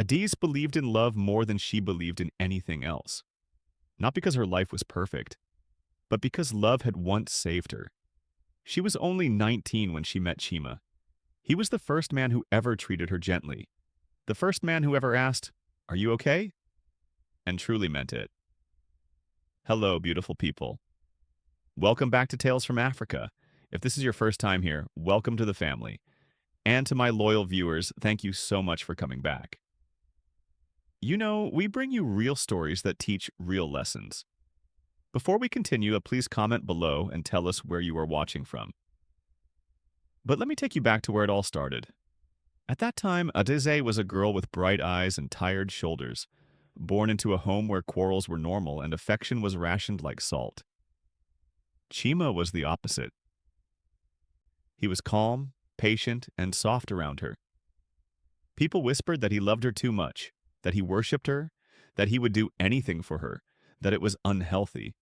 Adiz believed in love more than she believed in anything else. Not because her life was perfect, but because love had once saved her. She was only 19 when she met Chima. He was the first man who ever treated her gently. The first man who ever asked, "Are you okay?" and truly meant it. Hello, beautiful people. Welcome back to Tales from Africa. If this is your first time here, welcome to the family. And to my loyal viewers, thank you so much for coming back. You know, we bring you real stories that teach real lessons. Before we continue, please comment below and tell us where you are watching from. But let me take you back to where it all started. At that time, Adeze was a girl with bright eyes and tired shoulders, born into a home where quarrels were normal and affection was rationed like salt. Chima was the opposite. He was calm, patient, and soft around her. People whispered that he loved her too much, that he worshipped her, that he would do anything for her, that it was unhealthy.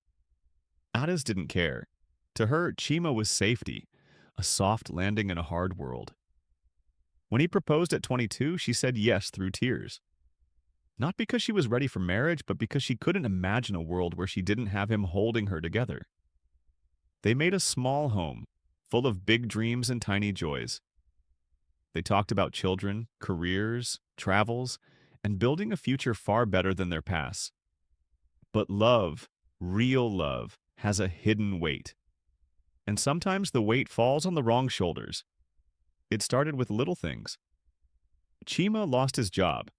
Adez didn't care. To her, Chima was safety, a soft landing in a hard world. When he proposed at 22, she said yes through tears. Not because she was ready for marriage, but because she couldn't imagine a world where she didn't have him holding her together. They made a small home, full of big dreams and tiny joys. They talked about children, careers, travels, and building a future far better than their past. But love, real love, has a hidden weight. And sometimes the weight falls on the wrong shoulders. It started with little things. Chima lost his job.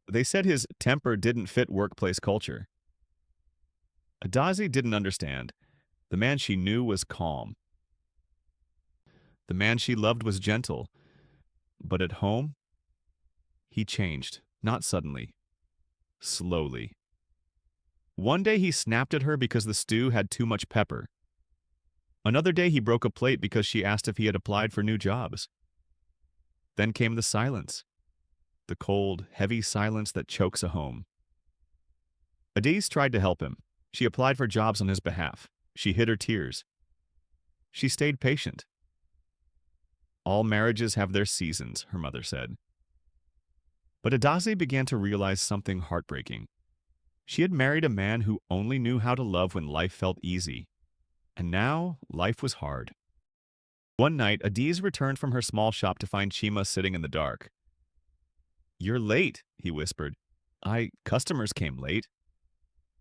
They said his temper didn't fit workplace culture. Adazi didn't understand. The man she knew was calm. The man she loved was gentle. But at home, he changed, not suddenly, slowly. One day he snapped at her because the stew had too much pepper. Another day he broke a plate because she asked if he had applied for new jobs. Then came the silence. The cold, heavy silence that chokes a home. Adiz tried to help him. She applied for jobs on his behalf. She hid her tears. She stayed patient. All marriages have their seasons, her mother said. But Adazi began to realize something heartbreaking. She had married a man who only knew how to love when life felt easy. And now, life was hard. One night, Adiz returned from her small shop to find Chima sitting in the dark. "You're late," he whispered. Customers came late."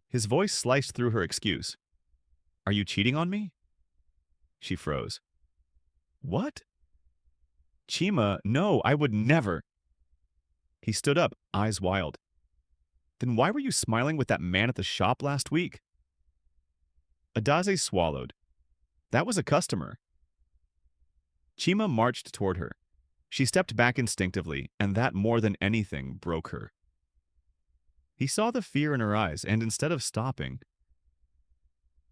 His voice sliced through her excuse. "Are you cheating on me?" She froze. "What?" "Chima, no, I would never." He stood up, eyes wild. "Then why were you smiling with that man at the shop last week?" Adaze swallowed. "That was a customer." Chima marched toward her. She stepped back instinctively, and that more than anything broke her. He saw the fear in her eyes, and instead of stopping,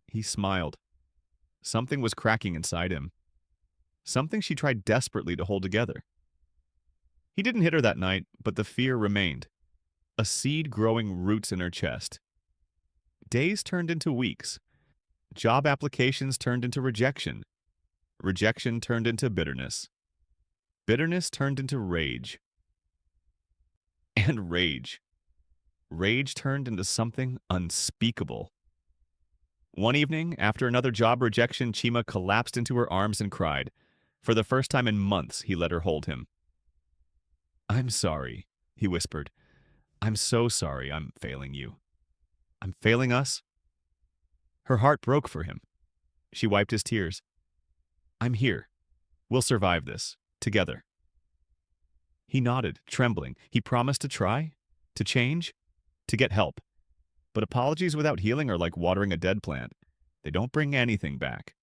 he smiled. Something was cracking inside him. Something she tried desperately to hold together. He didn't hit her that night, but the fear remained. A seed growing roots in her chest. Days turned into weeks. Job applications turned into rejection. Rejection turned into bitterness. Bitterness turned into rage. And rage. Rage turned into something unspeakable. One evening, after another job rejection, Chima collapsed into her arms and cried. For the first time in months, he let her hold him. "I'm sorry," he whispered. "I'm so sorry I'm failing you. I'm failing us." Her heart broke for him. She wiped his tears. "I'm here. We'll survive this, together." He nodded, trembling. He promised to try, to change, to get help. But apologies without healing are like watering a dead plant. They don't bring anything back.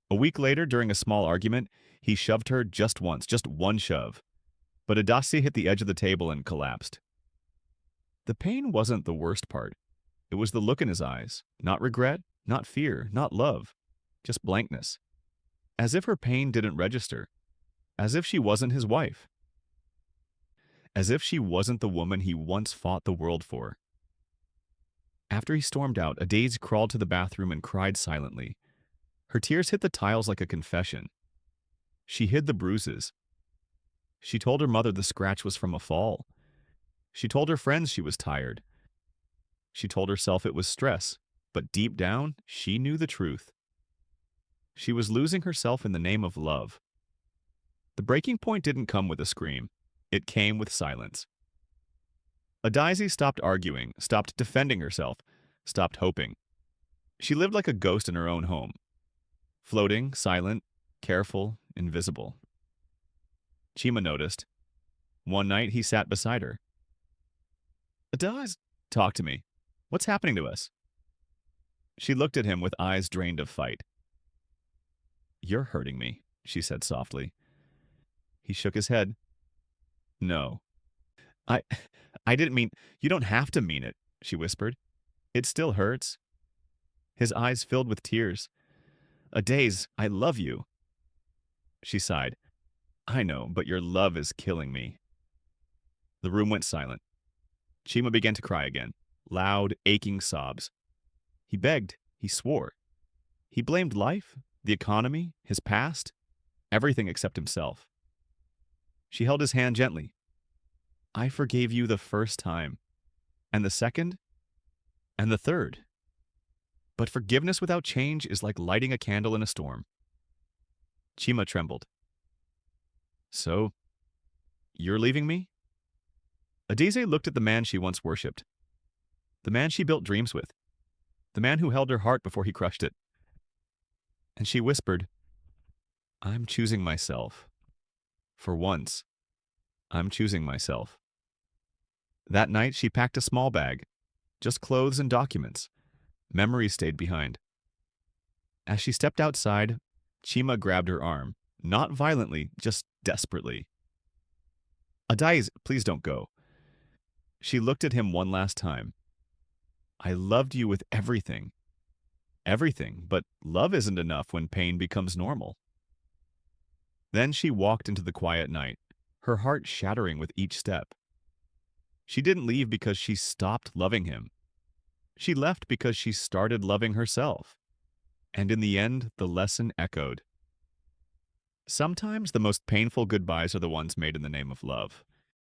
A week later, during a small argument, he shoved her just once, just one shove. But Adasi hit the edge of the table and collapsed. The pain wasn't the worst part. It was the look in his eyes. Not regret, not fear, not love. Just blankness. As if her pain didn't register. As if she wasn't his wife. As if she wasn't the woman he once fought the world for. After he stormed out, Adeze crawled to the bathroom and cried silently. Her tears hit the tiles like a confession. She hid the bruises. She told her mother the scratch was from a fall. She told her friends she was tired. She told herself it was stress, but deep down, she knew the truth. She was losing herself in the name of love. The breaking point didn't come with a scream. It came with silence. Adizay stopped arguing, stopped defending herself, stopped hoping. She lived like a ghost in her own home, floating, silent, careful, invisible. Chima noticed. One night, he sat beside her. Adizay, talk to me. What's happening to us? She looked at him with eyes drained of fight. You're hurting me, she said softly. He shook his head. No. I I didn't mean, you don't have to mean it, she whispered. It still hurts. His eyes filled with tears. Adizay, I love you. She sighed. I know, but your love is killing me. The room went silent. Chima began to cry again, loud, aching sobs. He begged, he swore. He blamed life, the economy, his past, everything except himself. She held his hand gently. I forgave you the first time, and the second, and the third. But forgiveness without change is like lighting a candle in a storm. Chima trembled. So, you're leaving me? Adizay looked at the man she once worshipped, the man she built dreams with, the man who held her heart before he crushed it. And she whispered, I'm choosing myself. For once, I'm choosing myself. That night, she packed a small bag, just clothes and documents. Memories stayed behind. As she stepped outside, Chima grabbed her arm, not violently, just desperately. Adizay, please don't go. She looked at him one last time. I loved you with everything. Everything, but love isn't enough when pain becomes normal. Then she walked into the quiet night, her heart shattering with each step. She didn't leave because she stopped loving him. She left because she started loving herself. And in the end, the lesson echoed. Sometimes the most painful goodbyes are the ones made in the name of love.